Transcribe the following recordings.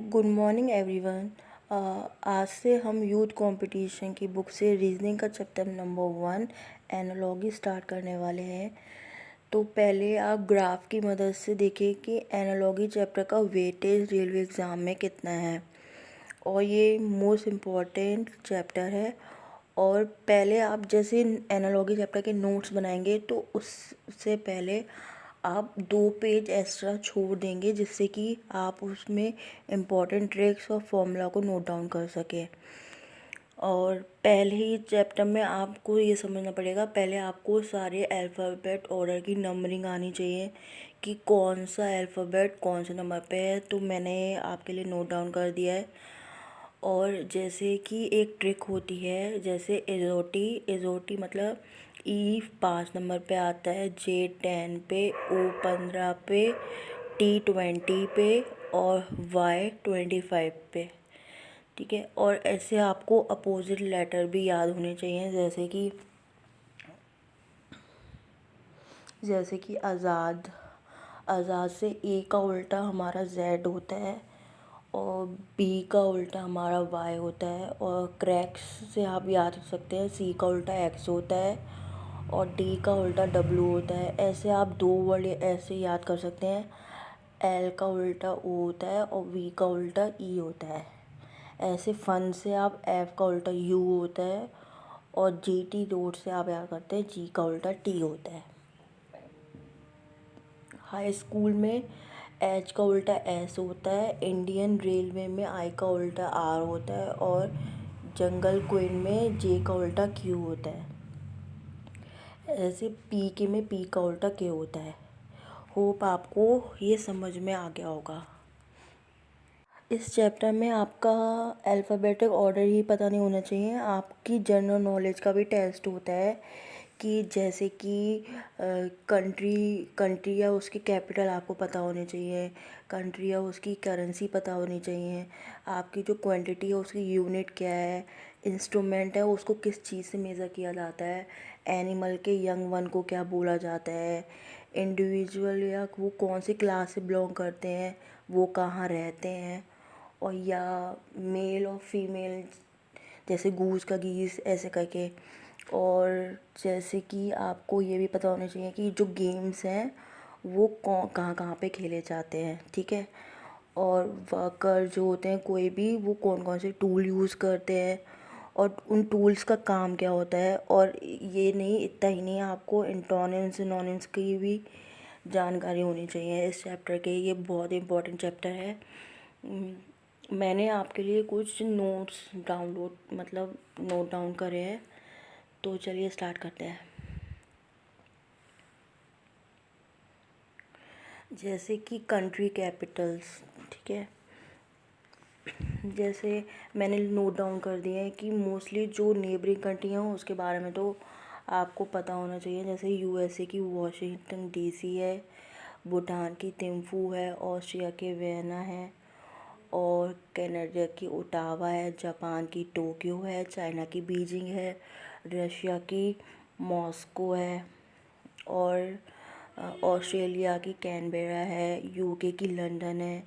Good morning everyone. आज से हम यूथ कंपटीशन की बुक से रीजनिंग का चैप्टर नंबर 1 एनालॉजी स्टार्ट करने वाले हैं। तो पहले आप ग्राफ की मदद से देखिए कि एनालॉजी चैप्टर का वेटेज रेलवे एग्ज़ाम में कितना है, और ये मोस्ट इम्पॉर्टेंट चैप्टर है। और पहले आप जैसे एनालॉजी चैप्टर के नोट्स बनाएंगे तो उससे पहले आप 2 पेज एक्स्ट्रा छोड़ देंगे, जिससे कि आप उसमें इम्पॉर्टेंट ट्रिक्स और फॉर्मूला को नोट डाउन कर सकें। और पहले ही चैप्टर में आपको ये समझना पड़ेगा, पहले आपको सारे अल्फ़ाबेट ऑर्डर की नंबरिंग आनी चाहिए कि कौन सा अल्फ़ाबेट कौन से नंबर पे है। तो मैंने आपके लिए नोट डाउन कर दिया है। और जैसे कि एक ट्रिक होती है, जैसे एजोटी मतलब ई 5 नंबर पे आता है, जे 10 पे, ओ 15 पे, टी 20 पे और वाई 25 पे। ठीक है। और ऐसे आपको अपोजिट लेटर भी याद होने चाहिए, जैसे कि आज़ाद से ए का उल्टा हमारा जेड होता है, और बी का उल्टा हमारा वाई होता है। और क्रैक्स से आप याद रख सकते हैं, सी का उल्टा एक्स होता है और डी का उल्टा डब्ल्यू होता है। ऐसे आप 2 वर्ड ऐसे याद कर सकते हैं। एल का उल्टा ओ होता है और वी का उल्टा ई होता है। ऐसे फन से आप एफ का उल्टा यू होता है, और जी टी रोड से आप याद करते हैं जी का उल्टा टी होता है। हाई स्कूल में एच का उल्टा एस होता है, इंडियन रेलवे में आई का उल्टा आर होता है, और जंगल क्वीन में जे का उल्टा क्यू होता है। ऐसे पी के में पी का उल्टा के होता है। होप आपको ये समझ में आ गया होगा। इस चैप्टर में आपका अल्फ़ाबेटिक ऑर्डर ही पता नहीं होना चाहिए, आपकी जनरल नॉलेज का भी टेस्ट होता है कि जैसे कि कंट्री या उसकी कैपिटल आपको पता होनी चाहिए, कंट्री या उसकी करेंसी पता होनी चाहिए, आपकी जो क्वांटिटी है उसकी यूनिट क्या है, इंस्ट्रूमेंट है उसको किस चीज़ से मेज़र किया जाता है, एनिमल के यंग वन को क्या बोला जाता है, इंडिविजुअल या वो कौन सी क्लास से बिलोंग करते हैं, वो कहाँ रहते हैं, और या मेल और फीमेल, जैसे गूस का गीस ऐसे करके। और जैसे कि आपको ये भी पता होना चाहिए कि जो गेम्स हैं वो कहाँ कहाँ पे खेले जाते हैं। ठीक है। और वर्कर जो होते हैं कोई भी, वो कौन कौन से टूल यूज़ करते हैं और उन टूल्स का काम क्या होता है। और ये नहीं, इतना ही नहीं, आपको इंटोनिम्स सिनोनिम्स की भी जानकारी होनी चाहिए इस चैप्टर के। ये बहुत इम्पोर्टेंट चैप्टर है। मैंने आपके लिए कुछ नोट्स नोट डाउन करे हैं, तो चलिए स्टार्ट करते हैं। जैसे कि कंट्री कैपिटल्स। ठीक है। जैसे मैंने नोट डाउन कर दिए हैं कि मोस्टली जो नेबरिंग कंट्री हैं उसके बारे में तो आपको पता होना चाहिए। जैसे यूएसए की वॉशिंगटन डीसी है, भूटान की थिम्फू है, ऑस्ट्रिया के वियना है, और कनाडा की ओटावा है, जापान की टोक्यो है, चाइना की बीजिंग है, रशिया की मॉस्को है, और ऑस्ट्रेलिया की कैनबेरा है, यूके की लंदन है,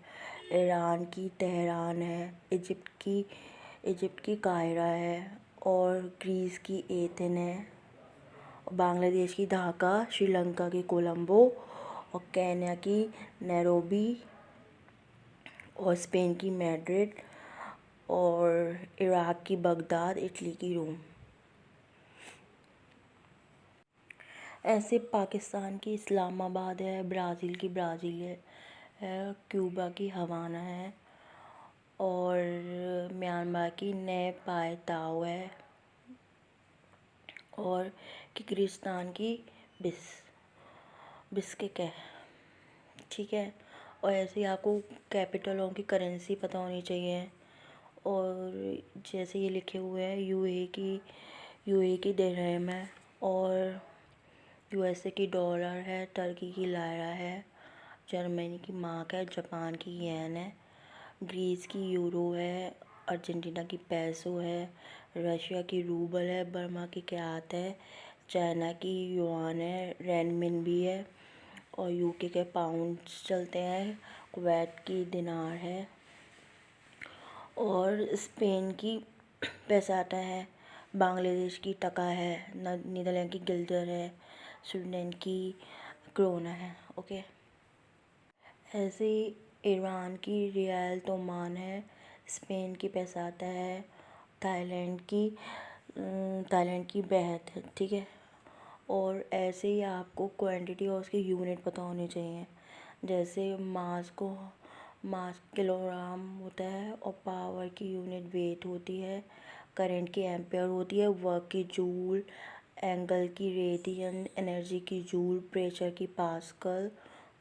ईरान की तेहरान है, इजिप्ट की काहिरा है, और ग्रीस की एथेन है, बांग्लादेश की ढाका, श्रीलंका की कोलंबो, और केन्या की नैरोबी, और स्पेन की मैड्रिड, और इराक की बगदाद, इटली की रोम। ऐसे पाकिस्तान की इस्लामाबाद है, ब्राज़ील की ब्राज़ील है, क्यूबा की हवाना है, और म्यांमार की नए पाए ताओ है, और किर्गिस्तान की बिस्किक है। ठीक है। और ऐसे ही आपको कैपिटलों की करेंसी पता होनी चाहिए। और जैसे ये लिखे हुए हैं, यूएई की दिरहम है, और यूएसए की डॉलर है, टर्की की लायरा है, जर्मनी की मार्क है, जापान की येन है, ग्रीस की यूरो है, अर्जेंटीना की पैसो है, रशिया की रूबल है, बर्मा की क्यात है, चाइना की युआन है, रेनमिन है, और यूके के पाउंड्स चलते हैं, कुवैत की दिनार है, और स्पेन की पेसाटा है, बांग्लादेश की टका है, नीदरलैंड की गिल्डर है, स्वीडन की क्रोना है। ओके, ऐसे ही ईरान की रियाल तोमान है, स्पेन की पेसाटा है, थाईलैंड की बेहत है। ठीक है, और ऐसे ही आपको क्वांटिटी और उसके यूनिट पता होने चाहिए। जैसे मास किलोग्राम होता है, और पावर की यूनिट वेट होती है, करंट की एम्पेयर होती है, वर्क की जूल, एंगल की रेडियन, एनर्जी की जूल, प्रेशर की पास्कल,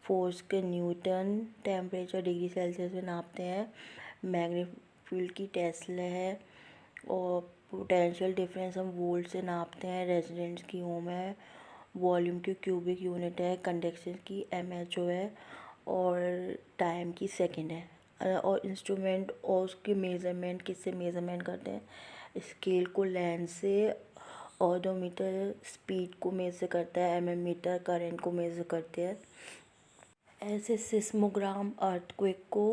फोर्स के न्यूटन, टेम्परेचर डिग्री सेल्सियस में नापते हैं, मैग्नीट्यूड की टेस्ला है, और पोटेंशियल डिफरेंस हम वोल्ट से नापते हैं, रेजिडेंस की ओम है, वॉल्यूम की क्यूबिक यूनिट है, कंडक्शन की एमएचओ है, और टाइम की सेकंड है। और इंस्ट्रूमेंट और उसकी मेज़रमेंट किससे मेज़रमेंट करते हैं, स्केल को लेंथ से, ओडोमीटर स्पीड को मेज़र करता है, मीटर करंट को मेज़र करते हैं। ऐसे सिस्मोग्राम अर्थक्वेक को,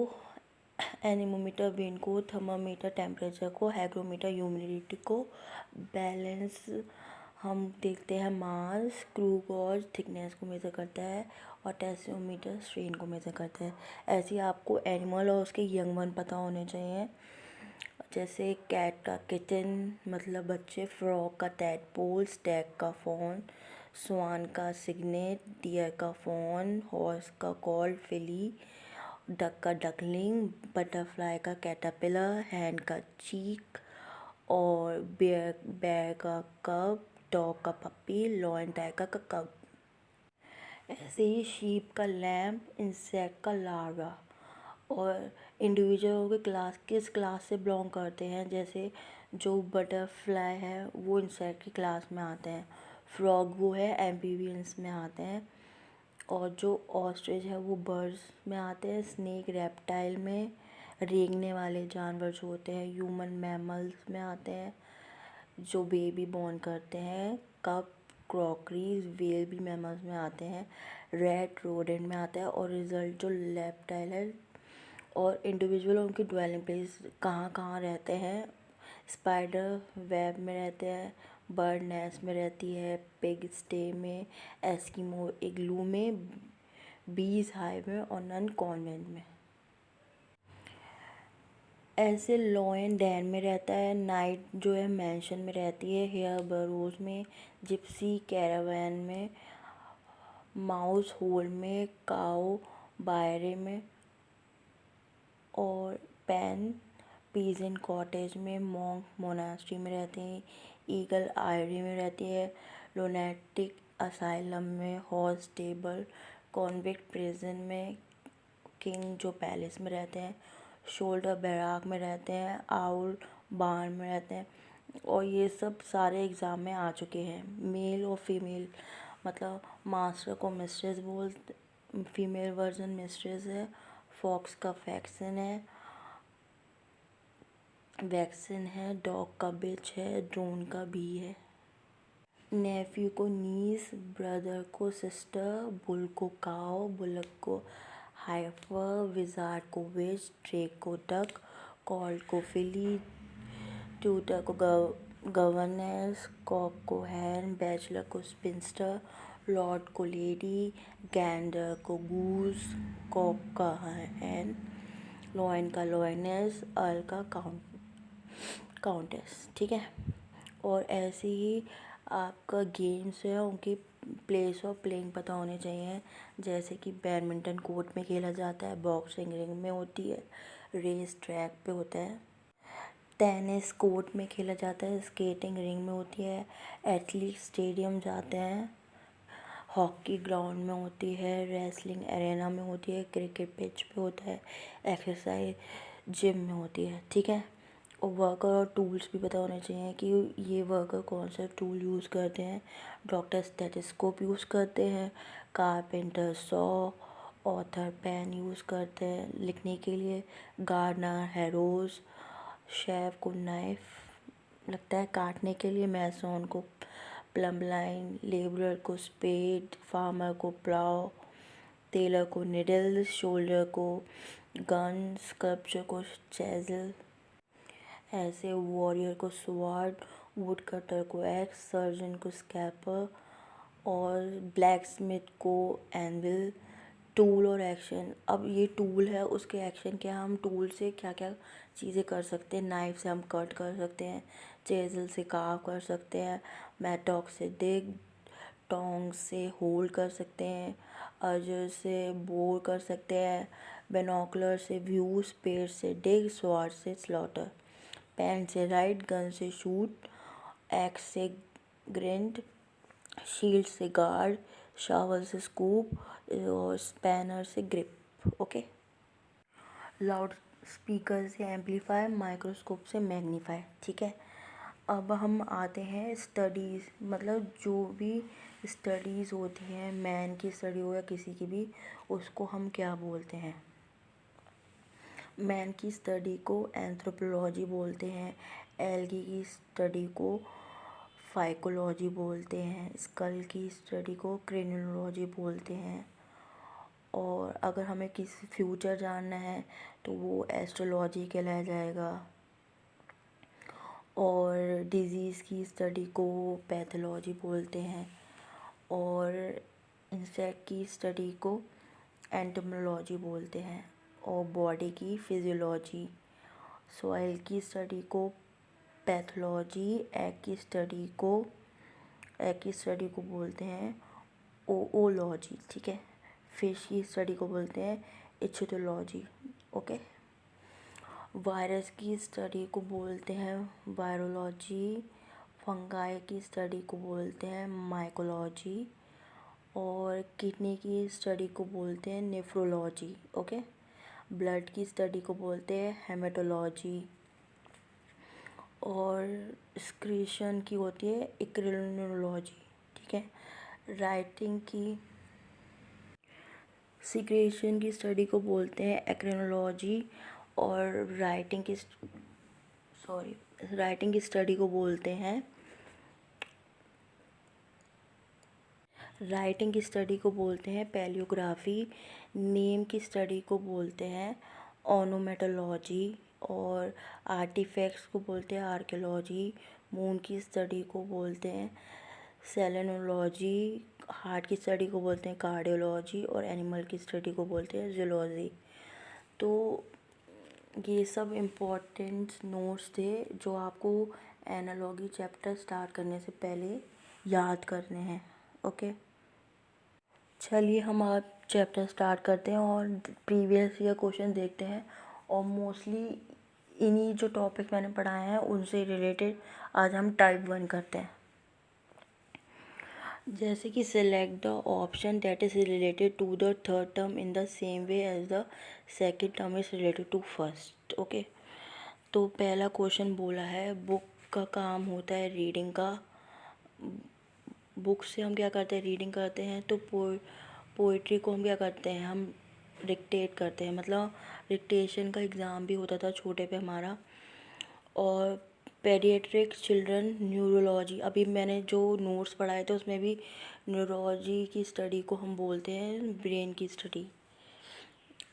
एनीमोमीटर विंड को, थर्मामीटर टेम्परेचर को, हाइग्रोमीटर ह्यूमिडिटी को, बैलेंस हम देखते हैं मास, स्क्रू गॉज थिकनेस को मेज़र करता है, और टेस्योमीटर स्ट्रेन को मेज़र करता है। ऐसे ही आपको एनिमल और उसके यंग वन पता होने चाहिए। जैसे कैट का किटन मतलब बच्चे, फ्रॉग का टैडपोल, स्टैग का फॉन, स्वान का सिग्नेट, डियर का फॉन, हॉर्स का कॉल फिली, डक का डकलिंग, बटरफ्लाई का कैटरपिलर, हैंड का चीक, और बेयर का कब, डॉग का पप्पी, लॉयन टाइगर का कब। ऐसे ही शीप का लैम्प, इंसेक्ट का लार्वा, और इंडिविजुअल के क्लास किस क्लास से बिलोंग करते हैं। जैसे जो बटरफ्लाई है वो इंसेक्ट की क्लास में आते हैं, फ्रॉग वो है एम्फीबियंस में आते हैं, और जो ऑस्ट्रिच है वो बर्ड्स में आते हैं, स्नेक रेप्टाइल में, रेंगने वाले जानवर जो होते हैं ह्यूमन मैमल्स में आते हैं, जो बेबी बॉर्न करते हैं, कप क्रॉकरीज वेल भी मैमल्स में आते हैं, रैट रोडेंट में आता है, और रिजल्ट जो रेप्टाइल है। और इंडिविजुअल उनकी ड्वेलिंग प्लेस कहाँ कहाँ रहते हैं, स्पाइडर वेब में रहते हैं, बर्ड नेस्ट में रहती है, पिग स्टे में, एस्किमो इग्लू में, बीज हाइव में, और नन कॉन्वेंट में। ऐसे लॉयन डैन में रहता है, नाइट जो है मैंशन में रहती है, हेयर बरोज में, जिप्सी कैरावैन में, माउस होल में, काओ बायरे में, और पैन पीजन कॉटेज में, मॉन्क मोनास्ट्री में रहते हैं, ईगल आयरी में रहती है, लोनेटिक असाइलम में, हॉर्स स्टेबल, कॉन्विक्ट प्रिजन में, किंग जो पैलेस में रहते हैं, शोल्डर बैराक में रहते हैं, आउल बार्न में रहते हैं। और ये सब सारे एग्ज़ाम में आ चुके हैं। मेल और फीमेल मतलब मास्टर को मिस्ट्रेस बोलते, फीमेल वर्जन मिस्ट्रेस है, फॉक्स का वैक्सीन है, डॉग का बिच है, ड्रोन का बी है। नेफ्यू को नीस, ब्रदर को सिस्टर, बुल को काओ, बुलक को हाइफर, विजार्ड को विच, ड्रेक को डक, कॉल्ट को फिली, ट्यूटर को गवर्नेस, कॉक को हैन, बैचलर को स्पिंस्टर, लॉर्ड को लेडी, गैंडर को गूस, कॉक का हैन, लॉयन का लॉयनेस, अर्ल का काउंटेस। ठीक है, और ऐसे ही आपका गेम्स है उनकी प्लेस ऑफ प्लेइंग पता होने चाहिए। जैसे कि बैडमिंटन कोर्ट में खेला जाता है, बॉक्सिंग रिंग में होती है, रेस ट्रैक पे होता है, टेनिस कोर्ट में खेला जाता है, स्केटिंग रिंग में होती है, एथलीट स्टेडियम जाते हैं, हॉकी ग्राउंड में होती है, रेसलिंग एरेना में होती है, क्रिकेट पिच पे होता है, एक्सरसाइज जिम में होती है। ठीक है, और वर्कर और टूल्स भी पता होने चाहिए कि ये वर्कर कौन सा टूल यूज़ करते हैं। डॉक्टर स्टेथोस्कोप यूज़ करते हैं, carpenter saw, author pen use करते हैं लिखने के लिए, गार्डनर हैरोज, शेफ को नाइफ लगता है काटने के लिए, मैसोन को प्लम लाइन, लेबरर को स्पेड, फार्मर को प्लाव, टेलर को निडल, शोल्डर को गन, स्कल्पचर को चेजल, ऐसे वॉरियर को स्वॉर्ड, वुड कटर को एक्स, सर्जन को स्कैपर और ब्लैक स्मिथ को एनविल। टूल और एक्शन, अब ये टूल है, उसके एक्शन क्या, हम टूल से क्या क्या चीज़ें कर सकते हैं। नाइफ से हम कट कर सकते हैं, चेजल से कार्व कर सकते हैं, मैटॉक से डिग, टोंग से होल्ड कर सकते हैं, अजर से बोर कर सकते हैं, बेनोकुलर से व्यू, स्पेयर से डिग, स्वॉर्ड से स्लॉटर, पेन से राइट, गन से शूट, एक्स से ग्रिंड, शील्ड से गार्ड, शावल से स्कूप और स्पैनर से ग्रिप। ओके। लाउड स्पीकर से एम्पलीफायर, माइक्रोस्कोप से मैग्नीफाई। ठीक है, अब हम आते हैं स्टडीज़, मतलब जो भी स्टडीज़ होती हैं, मैन की स्टडी हो या किसी की भी, उसको हम क्या बोलते हैं। मैन की स्टडी को एंथ्रोपोलॉजी बोलते हैं, एल्गी की स्टडी को फाइकोलॉजी बोलते हैं, स्कल की स्टडी को क्रेनियोलॉजी बोलते हैं, और अगर हमें किसी फ्यूचर जानना है तो वो एस्ट्रोलॉजी कहलाया जाएगा, और डिज़ीज़ की स्टडी को पैथोलॉजी बोलते हैं, और इंसेक्ट की स्टडी को एंटोमोलॉजी बोलते हैं, और बॉडी की फिजियोलॉजी, सॉइल की स्टडी को पैथोलॉजी, एग की स्टडी को बोलते हैं ओओलॉजी। ठीक है, फिश की स्टडी को बोलते हैं इच्छिटोलॉजी। ओके, वायरस की स्टडी को बोलते हैं वायरोलॉजी, फंगाई की स्टडी को बोलते हैं माइकोलॉजी, और किडनी की स्टडी को बोलते हैं नेफ्रोलॉजी। ओके, ब्लड की स्टडी को बोलते हैं हेमेटोलॉजी, और स्क्रीशन की होती है इक्रिनोलॉजी। ठीक है, राइटिंग की सिक्रेशन की स्टडी को बोलते हैं एक्रिनोलॉजी, और राइटिंग की स्टडी को बोलते हैं पैलियोग्राफी, नेम की स्टडी को बोलते हैं ओनोमेटोलॉजी, और आर्टिफैक्ट्स को बोलते हैं आर्कियोलॉजी, मून की स्टडी को बोलते हैं सेलेनोलॉजी, हार्ट की स्टडी को बोलते हैं कार्डियोलॉजी, और एनिमल की स्टडी को बोलते हैं जूलॉजी। तो ये सब इम्पोर्टेंट नोट्स थे जो आपको एनालॉजी चैप्टर स्टार्ट करने से पहले याद करने हैं। ओके, चलिए हम आज चैप्टर स्टार्ट करते हैं और प्रीवियस ईयर क्वेश्चन देखते हैं, और मोस्टली इन्हीं जो टॉपिक मैंने पढ़ाए हैं उनसे रिलेटेड आज हम टाइप 1 करते हैं। जैसे कि select the option that is related to the third term in the same way as the second term is related to first. Okay, तो पहला क्वेश्चन बोला है बुक का काम होता है रीडिंग का, बुक से हम क्या करते हैं, रीडिंग करते हैं, तो पोइट्री को हम क्या करते हैं, हम डिक्टेट करते हैं, मतलब डिक्टेशन का एग्ज़ाम भी होता था छोटे पे हमारा। और पेडियाट्रिक चिल्ड्रन न्यूरोलॉजी, अभी मैंने जो नोट्स पढ़ाए थे उसमें भी न्यूरोलॉजी की स्टडी को हम बोलते हैं ब्रेन की स्टडी।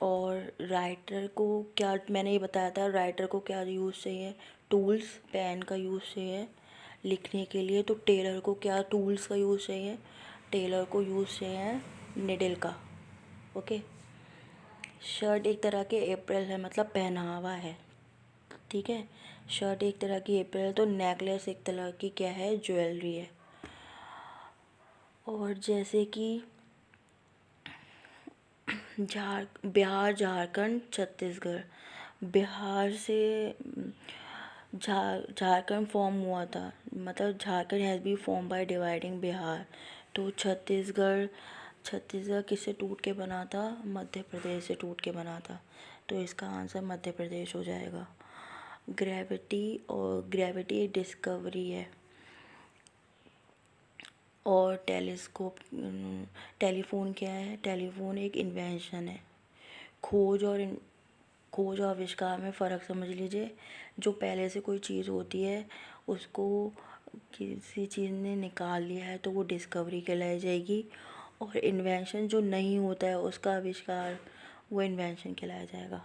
और राइटर को क्या, मैंने ये बताया था राइटर को क्या यूज़ चाहिए, टूल्स, पेन का यूज़ चाहिए लिखने के लिए, तो टेलर को क्या टूल्स का यूज़ चाहिए, टेलर को यूज़ चाहिए निडल का। ओके, शर्ट एक तरह के अप्रैल है, मतलब पहनावा है। ठीक है, शर्ट एक तरह की अप्रैल है, तो नेकलेस एक तरह की क्या है, ज्वेलरी है। और जैसे कि बिहार, झारखंड, छत्तीसगढ़, बिहार से झारखंड फॉर्म हुआ था, मतलब Jharkhand has be form by dividing Bihar. तो छत्तीसगढ़ किससे टूट के बना था, मध्य प्रदेश से टूट के बना था, तो इसका आंसर मध्य प्रदेश हो जाएगा। ग्रेविटी एक डिस्कवरी है, और टेलीफोन क्या है, टेलीफोन एक इन्वेंशन है। खोज और आविष्कार में फ़र्क समझ लीजिए, जो पहले से कोई चीज़ होती है उसको किसी चीज़ ने निकाल लिया है तो वो डिस्कवरी कहलाई जाएगी, और इन्वेंशन जो नहीं होता है उसका आविष्कार वो इन्वेंशन कहलाया जाएगा।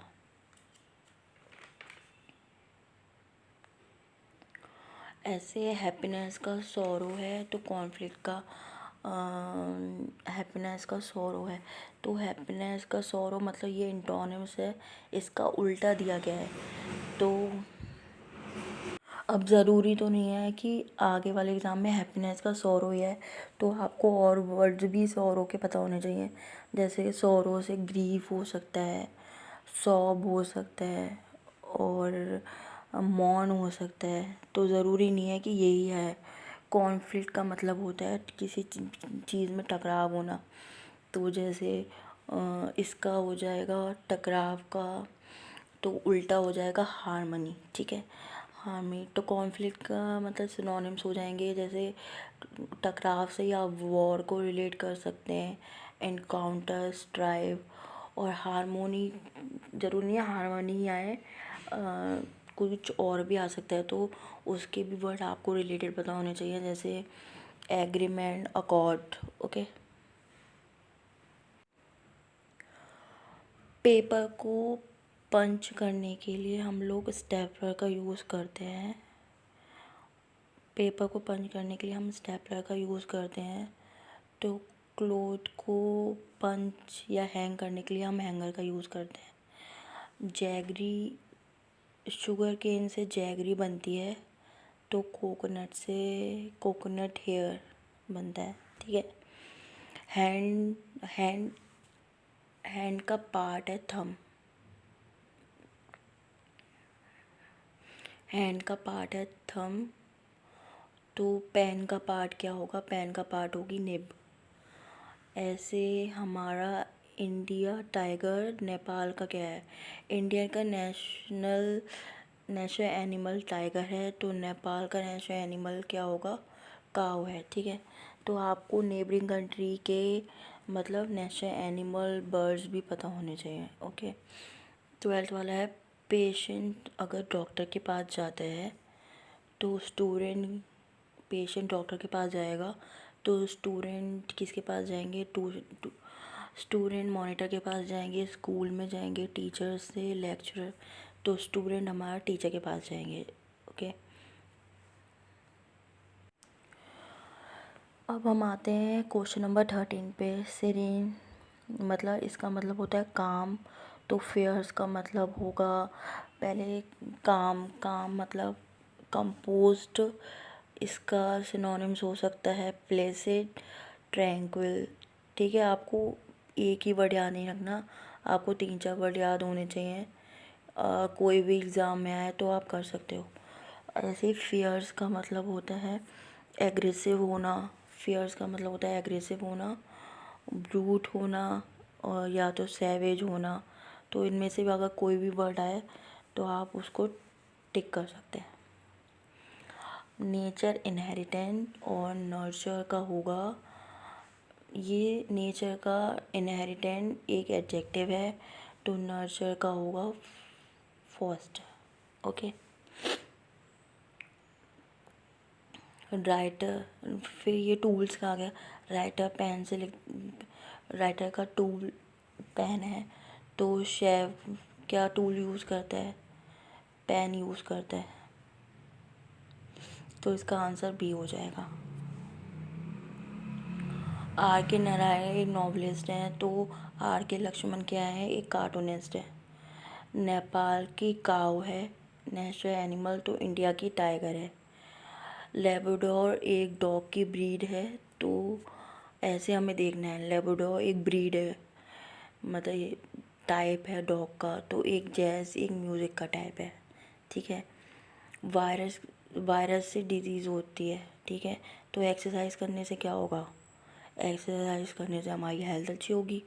ऐसे हैप्पीनेस का सॉरो है तो कॉन्फ्लिक्ट का हैप्पीनेस का सॉरो है, तो हैप्पीनेस का सॉरो मतलब ये इंटोनिम्स है, इसका उल्टा दिया गया है। तो अब ज़रूरी तो नहीं है कि आगे वाले एग्ज़ाम में हैप्पीनेस का सॉरो ही है, तो आपको और वर्ड्स भी सॉरो के पता होने चाहिए। जैसे सॉरो से ग्रीफ हो सकता है, सॉब हो सकता है, और मौन हो सकता है। तो ज़रूरी नहीं है कि यही है। कॉन्फ्लिक्ट का मतलब होता है किसी चीज़ में टकराव होना। तो जैसे इसका हो जाएगा टकराव का, तो उल्टा हो जाएगा हार्मनी, ठीक है। हार्मनी तो कॉन्फ्लिक्ट का मतलब सिनोनिम्स हो जाएंगे, जैसे टकराव से ही आप वॉर को रिलेट कर सकते हैं, एनकाउंटर, स्ट्राइव। और हारमोनी ज़रूरी नहीं है हारमोनी ही आए, कुछ और भी आ सकता है, तो उसके भी वर्ड आपको रिलेटेड पता होने चाहिए, जैसे एग्रीमेंट, अकॉर्ड। ओके। पेपर को पंच करने के लिए हम लोग स्टेपलर का यूज़ करते हैं। पेपर को पंच करने के लिए हम स्टेपलर का यूज़ करते हैं। तो क्लोथ को पंच या हैंग करने के लिए हम हैंगर का यूज़ करते हैं। जैगरी, शुगर केन से जैगरी बनती है, तो कोकोनट से कोकोनट हेयर बनता है, ठीक है। हैंड हैंड हैंड का पार्ट है थंब। हैंड का पार्ट है थंब, तो पेन का पार्ट क्या होगा? पेन का पार्ट होगी निब। ऐसे हमारा इंडिया टाइगर, नेपाल का क्या है? इंडिया का नेशनल एनिमल टाइगर है, तो नेपाल का नेशनल एनिमल क्या होगा? काऊ है, ठीक है। तो आपको नेबरिंग कंट्री के मतलब नेशनल एनिमल बर्ड्स भी पता होने चाहिए, ओके। 12th वाला है, पेशेंट अगर डॉक्टर के पास जाता है तो पेशेंट डॉक्टर के पास जाएगा, तो स्टूडेंट किसके पास जाएंगे? स्टूडेंट मॉनिटर के पास जाएंगे, स्कूल में जाएंगे टीचर से, लेक्चरर। तो स्टूडेंट हमारा टीचर के पास जाएंगे, ओके। अब हम आते हैं क्वेश्चन नंबर 13 पे। सीरीन मतलब इसका मतलब होता है काम, तो फेयर्स का मतलब होगा पहले काम। काम मतलब कंपोज्ड, इसका सिनोनिम्स हो सकता है प्लेसिड, ट्रैंक्विल, ठीक है। आपको एक ही वर्ड याद नहीं रखना, आपको 3-4 वर्ड याद होने चाहिए। कोई भी एग्ज़ाम में आए तो आप कर सकते हो। ऐसे ही फियर्स का मतलब होता है एग्रेसिव होना। फियर्स का मतलब होता है एग्रेसिव होना, ब्रूट होना, और या तो सैवेज होना। तो इनमें से भी अगर कोई भी वर्ड आए तो आप उसको टिक कर सकते हैं। नेचर, इनहेरिटेंट और नर्चर का होगा, ये नेचर का इनहेरिटेंट एक एडजेक्टिव है, तो नर्चर का होगा फर्स्ट, ओके। राइटर, फिर ये टूल्स का आ गया। राइटर पेन से राइटर का टूल पेन है, तो शेफ क्या टूल यूज़ करता है? पेन यूज़ करता है, तो इसका आंसर बी हो जाएगा। आर के नारायण एक नॉवलिस्ट हैं, तो आर के लक्ष्मण क्या है? एक कार्टूनिस्ट है। नेपाल की काऊ है नेशनल एनिमल, तो इंडिया की टाइगर है। लेब्राडोर एक डॉग की ब्रीड है, तो ऐसे हमें देखना है। लेब्राडोर एक ब्रीड है, मतलब ये टाइप है डॉग का, तो एक जैज़, एक म्यूज़िक का टाइप है, ठीक है। वायरस वायरस से डिजीज़ होती है, ठीक है। तो एक्सरसाइज करने से क्या होगा? एक्सरसाइज करने से हमारी हेल्थ अच्छी होगी।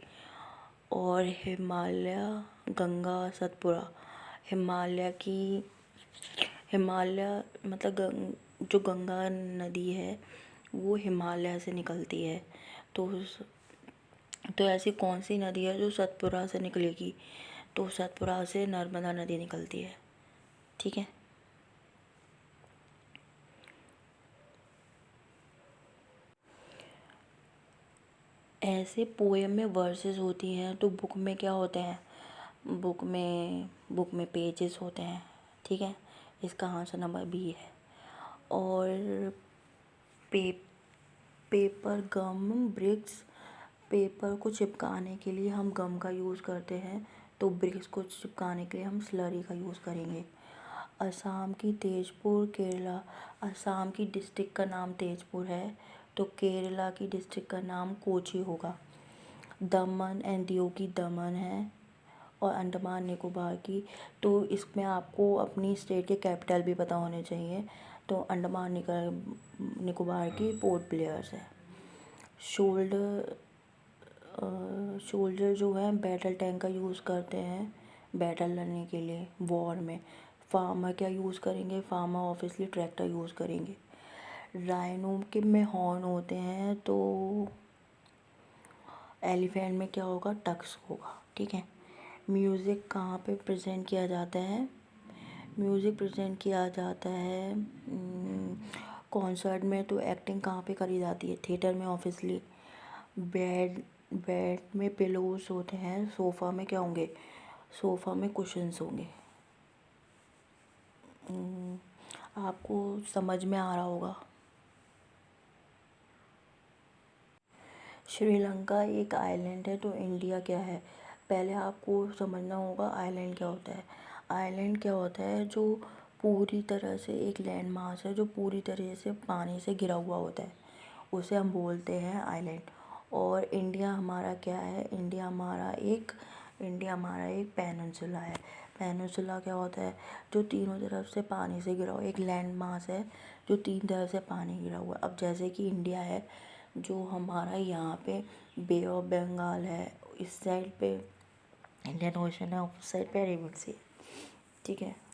और हिमालय, गंगा, सतपुरा। हिमालय मतलब जो गंगा नदी है वो हिमालय से निकलती है, तो ऐसी कौन सी नदी है जो सतपुरा से निकलेगी? तो सतपुरा से नर्मदा नदी निकलती है, ठीक है। ऐसे पोएम में वर्सेस होती हैं, तो बुक में क्या होते हैं? बुक में पेजेस होते हैं, ठीक है। इसका आंसर नंबर बी है। और पे पेपर गम ब्रिक्स, पेपर को चिपकाने के लिए हम गम का यूज़ करते हैं, तो ब्रिक्स को चिपकाने के लिए हम स्लरी का यूज़ करेंगे। असम की तेजपुर, केरला, असम की डिस्ट्रिक्ट का नाम तेजपुर है, तो केरला की डिस्ट्रिक्ट का नाम कोची होगा। दमन एंड दीव की दमन है, और अंडमान निकोबार की, तो इसमें आपको अपनी स्टेट के कैपिटल भी पता होने चाहिए। तो अंडमान निकोबार की पोर्ट ब्लेयर्स है। शोल्डर शोल्जर जो है बैटल टैंक का यूज़ करते हैं बैटल लड़ने के लिए वॉर में। फार्मर क्या यूज़ करेंगे, फार्मर ऑब्वियसली ट्रैक्टर यूज़ करेंगे। राइनो के में हॉर्न होते हैं, तो एलिफेंट में क्या होगा, टक्स होगा। ठीक है। म्यूज़िक कहाँ पे प्रेजेंट किया जाता है, म्यूज़िक प्रेजेंट किया जाता है कॉन्सर्ट में। तो एक्टिंग कहाँ पे करी जाती है, थिएटर में ऑब्वियसली। बेड बेड में पिलोज होते हैं, सोफ़ा में क्या होंगे, सोफ़ा में कुशन्स होंगे। आपको समझ में आ रहा होगा। श्रीलंका एक आइलैंड है, तो इंडिया क्या है, पहले आपको समझना होगा आइलैंड क्या होता है। आइलैंड क्या होता है, जो पूरी तरह से एक लैंड मास है जो पूरी तरह से पानी से घिरा हुआ होता है, उसे हम बोलते हैं आइलैंड। और इंडिया हमारा क्या है, इंडिया हमारा एक पेनिनसुला है। पेनिनसुला क्या होता है, जो तीनों तरफ से पानी से घिरा हुआ एक लैंड मास है, जो तीन तरफ से पानी घिरा हुआ है। अब जैसे कि इंडिया है, जो हमारा यहाँ पे बे ऑफ बंगाल है, इस साइड पे इंडियन ओशन है, उस साइड पे अरेबियन सी। ठीक है।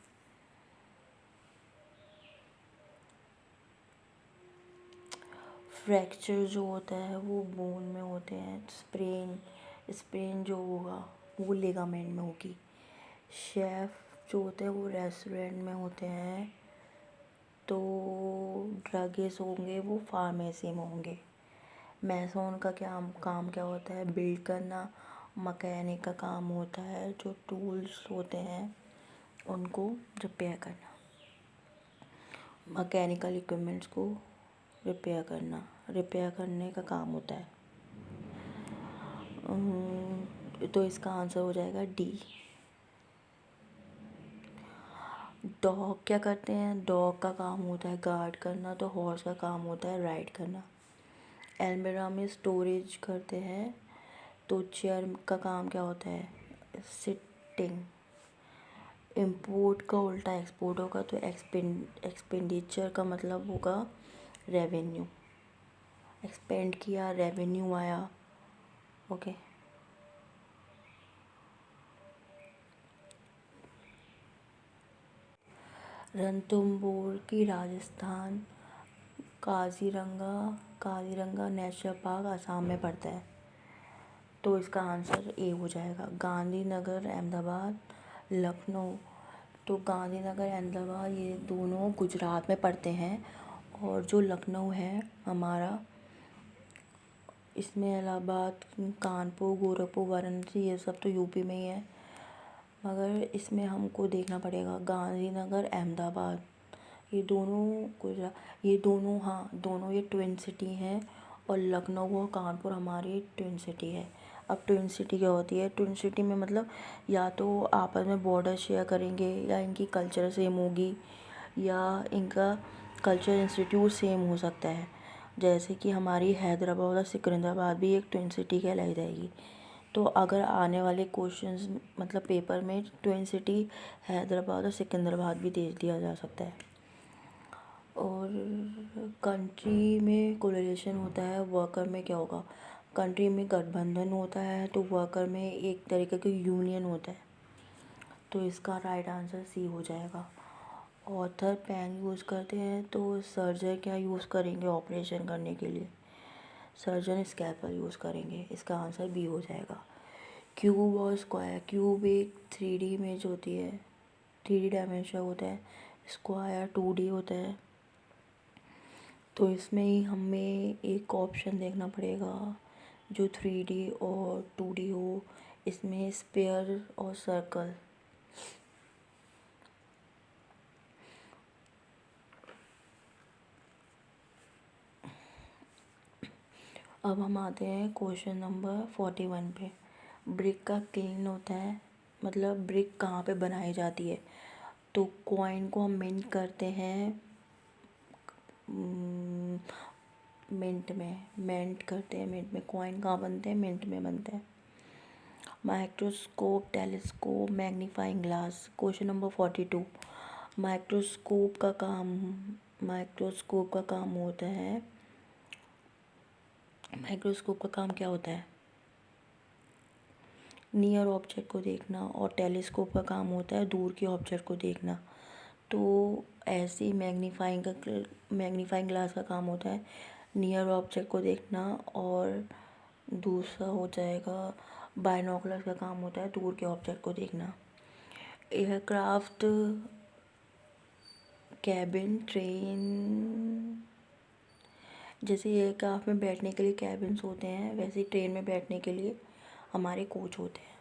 फ्रैक्चर जो होता है वो बोन में होते हैं। स्प्रेन स्प्रेन जो होगा वो लिगामेंट में होगी। शेफ़ जो होते हैं वो रेस्टोरेंट में होते हैं, तो ड्रगिस्ट होंगे वो फार्मेसी में होंगे। मैसोन का क्या काम क्या होता है, बिल्ड करना। मकैनिक का काम होता है जो टूल्स होते हैं उनको रिपेयर करना, मैकेनिकल इक्विपमेंट्स को रिपेयर करने का काम होता है। तो इसका आंसर हो जाएगा डी। डॉग क्या करते हैं, डॉग का काम होता है गार्ड करना, तो हॉर्स का काम होता है राइड करना। अलमीरा में स्टोरेज करते हैं, तो चेयर का काम क्या होता है, सिटिंग। इंपोर्ट का उल्टा एक्सपोर्ट होगा, तो एक्सपेंडिचर का मतलब होगा रेवेन्यू। एक्सपेंड किया, रेवेन्यू आया। ओके। रणथंभौर की राजस्थान, काजीरंगा नेशनल पार्क असम में पड़ता है, तो इसका आंसर ए हो जाएगा। गांधीनगर अहमदाबाद, लखनऊ, तो गांधीनगर अहमदाबाद ये दोनों गुजरात में पड़ते हैं, और जो लखनऊ है हमारा, इसमें इलाहाबाद, कानपुर, गोरखपुर, वाराणसी ये सब तो यूपी में ही है, मगर इसमें हमको देखना पड़ेगा गांधीनगर अहमदाबाद, ये दोनों गुजरात, ये दोनों, हाँ दोनों ये ट्विन सिटी हैं, और लखनऊ और कानपुर हमारी ट्विन सिटी है। अब ट्विन सिटी क्या होती है, ट्विन सिटी में मतलब या तो आपस में बॉर्डर शेयर करेंगे, या इनकी कल्चर सेम होगी, या इनका कल्चर इंस्टीट्यूट सेम हो सकता है। जैसे कि हमारी हैदराबाद और सिकंदराबाद भी एक ट्विन सिटी कहलाई जाएगी। तो अगर आने वाले क्वेश्चंस मतलब पेपर में ट्विन सिटी हैदराबाद और सिकंदराबाद भी दे दिया जा सकता है। और कंट्री में कोरिलेशन होता है, वर्कर में क्या होगा, कंट्री में गठबंधन होता है, तो वर्कर में एक तरीके की यूनियन होता है, तो इसका राइट आंसर सी हो जाएगा। ऑथर पेन यूज़ करते हैं, तो सर्जन क्या यूज़ करेंगे ऑपरेशन करने के लिए, सर्जन स्कैलपेल यूज़ करेंगे, इसका आंसर बी हो जाएगा। क्यूब और स्क्वायर, क्यूब एक 3D इमेज होती है, 3D डायमेंशन होता है, स्क्वायर 2D होता है, तो इसमें ही हमें एक ऑप्शन देखना पड़ेगा जो 3D और 2D हो, इसमें स्पेयर और सर्कल। अब हम आते हैं क्वेश्चन नंबर 41 पे। ब्रिक का क्लीन होता है, मतलब ब्रिक कहाँ पे बनाई जाती है? तो कॉइन को हम मिंट करते हैं, मिंट में मिंट करते हैं, मिंट में। कॉइन कहाँ बनते हैं? मिंट में बनते हैं। Microscope, telescope, magnifying glass. Question number 42। Microscope का काम माइक्रोस्कोप का काम होता है माइक्रोस्कोप का काम क्या होता है? नियर ऑब्जेक्ट को देखना, और टेलीस्कोप का काम होता है दूर के ऑब्जेक्ट को देखना। तो ऐसे ही मैग्नीफाइंग ग्लास का काम होता है नियर ऑब्जेक्ट को देखना, और दूसरा हो जाएगा बाइनोकुलर का काम होता है दूर के ऑब्जेक्ट को देखना। एयरक्राफ्ट, कैबिन, ट्रेन, जैसे एयरक्राफ्ट में बैठने के लिए कैबिन्स होते हैं, वैसे ही ट्रेन में बैठने के लिए हमारे कोच होते हैं।